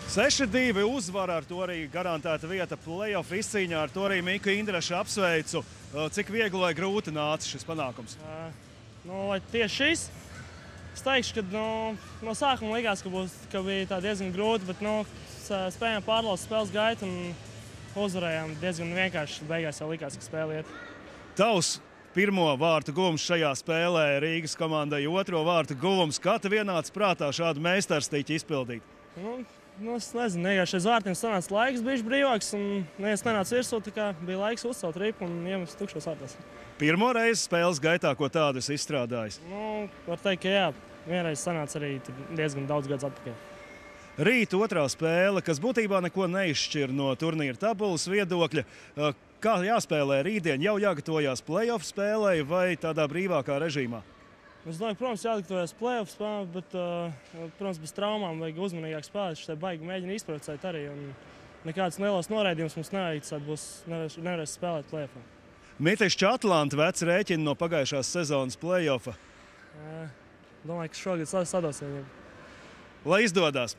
6-2 uzvara, ar to arī garantēta vieta play-off izcīņā. Ar to arī Miku Indrašu apsveicu. Cik viegli vai grūti nāca šis panākums? Vai tieši šis? Es teikšu, ka no sākuma likās, ka bija diezgan grūti, bet spējām pārlauzt spēles gaitu un uzvarējām diezgan vienkārši. Beigās jau likās, ka spēle iet. Tavs pirmo vārtu guvums šajā spēlē Rīgas komandai, otro vārtu guvums. Kā tev ienāca prātā šādu meistarstiķi izpildīt? Es nezinu, vienkārši aiz vārtiem sanāca laiks, bija brīvāks, un neviens nenāca virsū, tā kā bija laiks uzcelt ripu un iemest tukšos vārtos. Pirmo reizi spēles gaitā, ko tādu esi izstrādājis? Var teikt, ka jā, vienreiz sanāca arī diezgan daudz gadus atpakaļ. Rīt otrā spēle, kas būtībā neko neizšķir no turnīra tabulas viedokļa. Kā jāspēlē rītdien? Jau jāgatavojās play-off spēlei vai tādā brīvākā režīmā? Es domāju, protams, jāgatavojas play-off spēlē, bet, protams, bez traumām vajag uzmanīgāk spēlēt. Šeit baigi mēģina izprovocēt arī. Nekāds lielās noraidījums mums nevajag, tad nevarēs spēlēt play-offā. Mitišķi Atlanta vec rēķinu no pagājušās sezonas play-offa. Domāju, ka šogad sados viņiem. Lai izdodas!